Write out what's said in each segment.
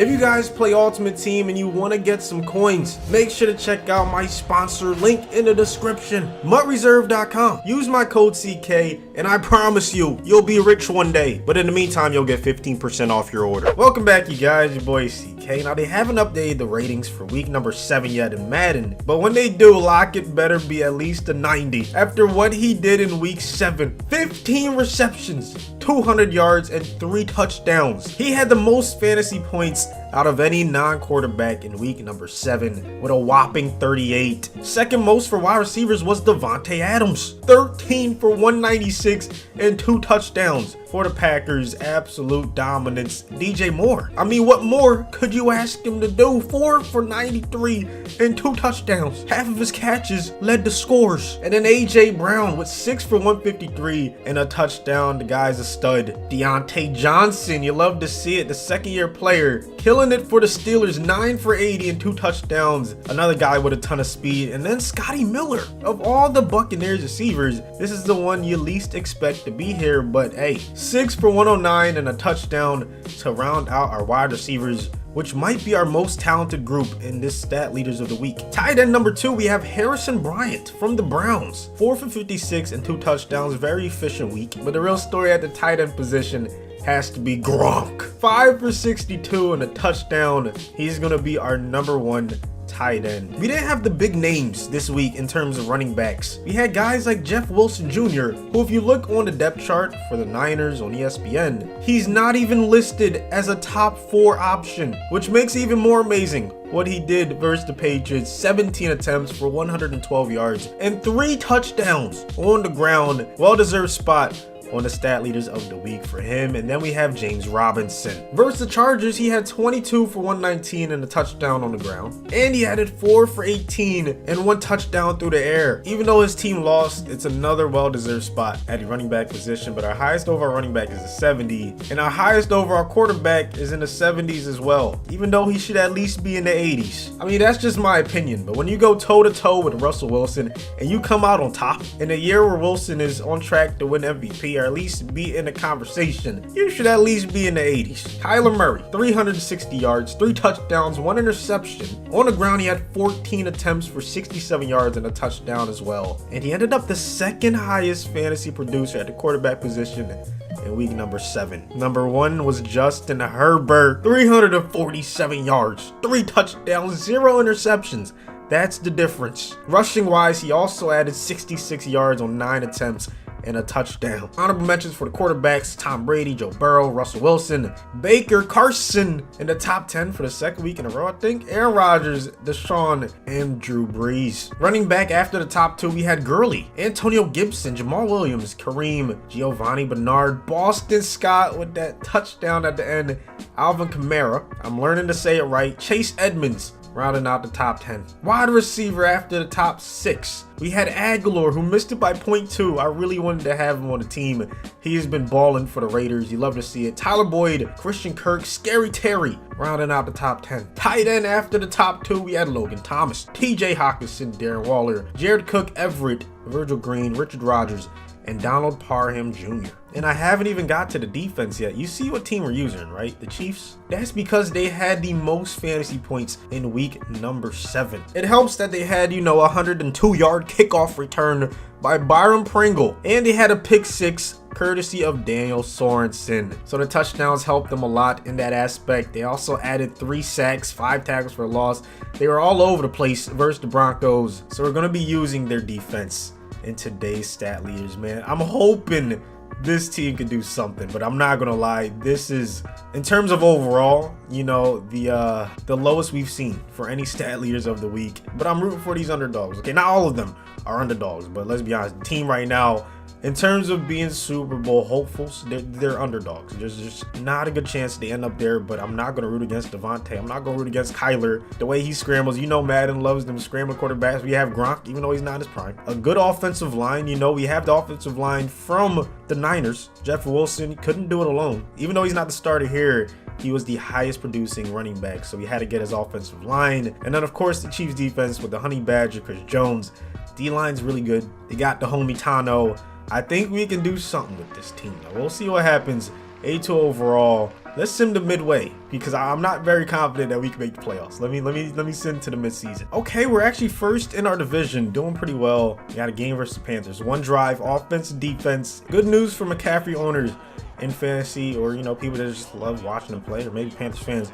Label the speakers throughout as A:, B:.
A: If you guys play Ultimate Team and you want to get some coins, make sure to check out my sponsor link in the description, mutreserve.com. Use my code CK and I promise you'll be rich one day. But in the meantime, you'll get 15% off your order. Welcome back, you guys, your boy CK. Now, they haven't updated the ratings for week number 7 yet in Madden, but when they do, Lockett better be at least a 90. After what he did in week 7, 15 receptions, 200 yards, and 3 touchdowns. He had the most fantasy points out of any non-quarterback in week number 7 with a whopping 38. Second most for wide receivers was Davante Adams, 13 for 196 and 2 touchdowns. For the Packers, absolute dominance, DJ Moore. I mean, what more could you ask him to do? 4 for 93 and 2 touchdowns. Half of his catches led to scores. And then AJ Brown with 6 for 153 and a touchdown. The guy's a stud. Deontay Johnson, you love to see it. The second-year player killing it for the Steelers, 9 for 80 and 2 touchdowns. Another guy with a ton of speed. And then Scotty Miller. Of all the Buccaneers receivers, this is the one you least expect to be here, but hey, 6 for 109 and a touchdown to round out our wide receivers, which might be our most talented group in this stat leaders of the week. Tight end number 2, we have Harrison Bryant from the Browns, 4 for 56 and 2 touchdowns. Very efficient week, but the real story at the tight end position has to be Gronk, 5 for 62 and a touchdown. He's gonna be our number 1 tight end. We didn't have the big names this week in terms of running backs. We had guys like Jeff Wilson Jr., who, if you look on the depth chart for the Niners on ESPN, he's not even listed as a top 4 option, which makes it even more amazing what he did versus the Patriots. 17 attempts for 112 yards and 3 touchdowns on the ground. Well-deserved spot on the stat leaders of the week for him. And then we have James Robinson. Versus the Chargers, he had 22 for 119 and a touchdown on the ground. And he added 4 for 18 and 1 touchdown through the air. Even though his team lost, it's another well-deserved spot at the running back position. But our highest overall running back is a 70. And our highest overall quarterback is in the 70s as well, even though he should at least be in the 80s. I mean, that's just my opinion. But when you go toe-to-toe with Russell Wilson and you come out on top in a year where Wilson is on track to win MVP, or at least be in the conversation, you should at least be in the 80s. Kyler Murray, 360 yards, 3 touchdowns, 1 interception. On the ground, he had 14 attempts for 67 yards and a touchdown as well. And he ended up the second highest fantasy producer at the quarterback position in week number 7. Number 1 was Justin Herbert, 347 yards, 3 touchdowns, 0 interceptions. That's the difference. Rushing wise, he also added 66 yards on 9 attempts and a touchdown. Honorable mentions for the quarterbacks: Tom Brady, Joe Burrow, Russell Wilson, Baker, Carson in the top 10 for the second week in a row, I think. Aaron Rodgers, Deshaun, and Drew Brees. Running back after the top 2, we had Gurley, Antonio Gibson, Jamal Williams, Kareem, Giovanni Bernard, Boston Scott with that touchdown at the end, Alvin Kamara, I'm learning to say it right, Chase Edmonds, rounding out the top 10. Wide receiver after the top 6, we had Aguilar, who missed it by 0.2. I really wanted to have him on the team. He has been balling for the Raiders. You love to see it. Tyler Boyd, Christian Kirk, Scary Terry, rounding out the top 10. Tight end after the top 2, we had Logan Thomas, TJ Hawkinson, Darren Waller, Jared Cook, Everett, Virgil Green, Richard Rodgers, and Donald Parham Jr. And I haven't even got to the defense yet. You see what team we're using, right? The Chiefs. That's because they had the most fantasy points in week number 7. It helps that they had, a 102-yard kickoff return by Byron Pringle. And they had a pick 6 courtesy of Daniel Sorensen. So the touchdowns helped them a lot in that aspect. They also added 3 sacks, 5 tackles for a loss. They were all over the place versus the Broncos. So we're going to be using their defense in today's stat leaders, man. I'm hoping this team can do something, but I'm not gonna lie, this is, in terms of overall, the lowest we've seen for any stat leaders of the week. But I'm rooting for these underdogs. Okay, not all of them are underdogs, but let's be honest, the team right now, in terms of being Super Bowl hopefuls, they're underdogs. There's just not a good chance they end up there, but I'm not going to root against Davante. I'm not going to root against Kyler. The way he scrambles, Madden loves them scrambling quarterbacks. We have Gronk, even though he's not in his prime. A good offensive line. We have the offensive line from the Niners. Jeff Wilson couldn't do it alone. Even though he's not the starter here, he was the highest producing running back, so we had to get his offensive line. And then, of course, the Chiefs defense with the Honey Badger, Chris Jones. D-line's really good. They got the homie Tano. I think we can do something with this team. We'll see what happens. 82 overall. Let's sim to midway because I'm not very confident that we can make the playoffs. Let me sim to the midseason. Okay, we're actually first in our division, doing pretty well. We got a game versus the Panthers. 1 drive, offense and defense. Good news for McCaffrey owners in fantasy, or people that just love watching him play, or maybe Panthers fans.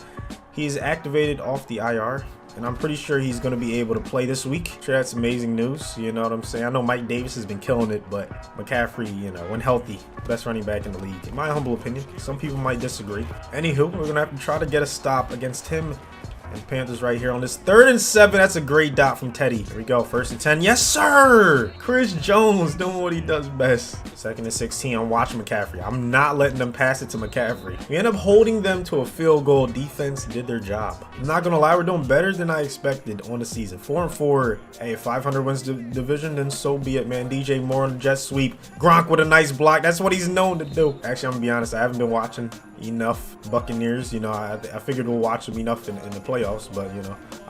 A: He's activated off the IR, and I'm pretty sure he's going to be able to play this week. Sure, that's amazing news. You know what I'm saying? I know Mike Davis has been killing it, but McCaffrey, when healthy, best running back in the league, in my humble opinion. Some people might disagree. Anywho, we're going to have to try to get a stop against him and Panthers right here on this 3rd and 7. That's a great dot from Teddy. Here we go. 1st and 10. Yes, sir. Chris Jones doing what he does best. 2nd and 16. I'm watching McCaffrey. I'm not letting them pass it to McCaffrey. We end up holding them to a field goal. Defense did their job. I'm not going to lie. We're doing better than I expected on the season. 4-4. Hey, if 500 wins the division, then so be it, man. DJ Moore on the jet sweep. Gronk with a nice block. That's what he's known to do. Actually, I'm going to be honest. I haven't been watching enough Buccaneers. I figured we'll watch them enough in the playoffs, but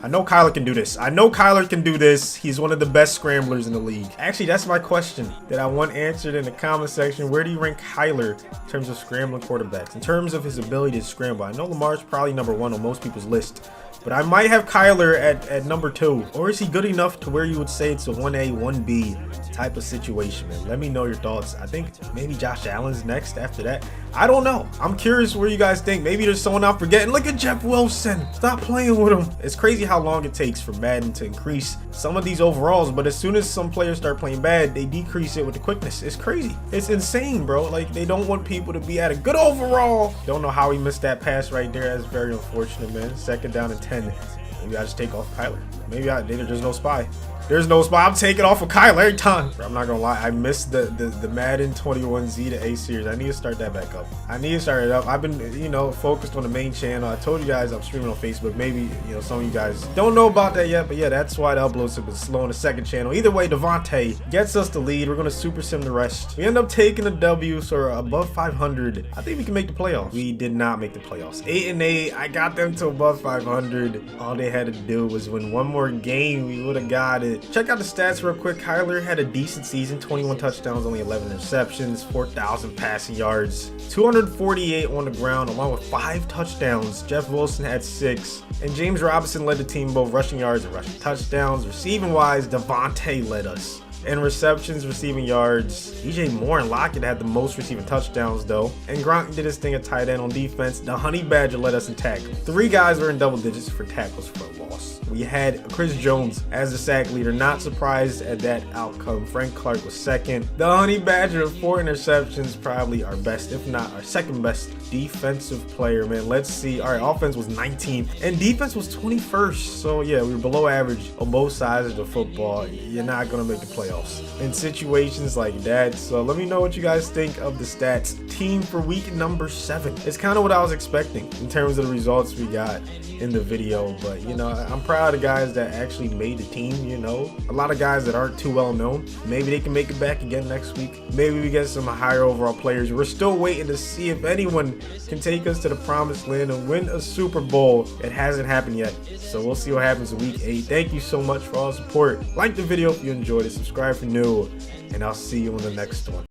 A: I know Kyler can do this. I know Kyler can do this. He's one of the best scramblers in the league. Actually, that's my question that I want answered in the comment section. Where do you rank Kyler in terms of scrambling quarterbacks, in terms of his ability to scramble? I know Lamar's probably number 1 on most people's list, but I might have Kyler at number 2. Or is he good enough to where you would say it's a 1A, 1B type of situation, man? Let me know your thoughts. I think maybe Josh Allen's next after that. I don't know. I'm curious where you guys think. Maybe there's someone I'm forgetting. Look at Jeff Wilson. Stop playing with him. It's crazy how long it takes for Madden to increase some of these overalls, but as soon as some players start playing bad, they decrease it with the quickness. It's crazy. It's insane, bro. Like, they don't want people to be at a good overall. Don't know how he missed that pass right there. That's very unfortunate, man. 2nd down and 10. Maybe I just take off Kyler. Maybe there's no spy. There's no spot. I'm taking off of Kyler every time. I'm not gonna lie, I missed the Madden 21Z to A series. I need to start that back up. I need to start it up. I've been focused on the main channel. I told you guys I'm streaming on Facebook. Maybe some of you guys don't know about that yet, but yeah, that's why the uploads have been slow on the 2nd channel. Either way, Devontae gets us the lead. We're gonna super sim the rest. We end up taking a W, so we're above 500. I think we can make the playoffs. We did not make the playoffs. 8-8. I got them to above 500. All they had to do was win one more game. We would have got it. Check out the stats real quick. Kyler had a decent season, 21 touchdowns, only 11 interceptions, 4,000 passing yards, 248 on the ground, along with 5 touchdowns. Jeff Wilson had 6, and James Robinson led the team both rushing yards and rushing touchdowns. Receiving wise, Devontae led us. And receptions, receiving yards, DJ Moore and Lockett had the most receiving touchdowns though. And Gronk did his thing at tight end on defense. The Honey Badger led us in tackles. 3 guys were in double digits for tackles for a loss. We had Chris Jones as the sack leader. Not surprised at that outcome. Frank Clark was 2nd. The Honey Badger with 4 interceptions, probably our best, if not our 2nd best defensive player, man. Let's see. All right, offense was 19th and defense was 21st. So yeah, we were below average on both sides of the football. You're not gonna make the playoffs in situations like that. So let me know what you guys think of the stats team for week number 7. It's kind of what I was expecting in terms of the results we got in the video, but I'm proud of guys that actually made the team. A lot of guys that aren't too well known, maybe they can make it back again next week. Maybe we get some higher overall players. We're still waiting to see if anyone can take us to the promised land and win a Super Bowl. It hasn't happened yet, so we'll see what happens in week 8. Thank you so much for all the support. Like the video if you enjoyed it, subscribe for new, and I'll see you on the next one.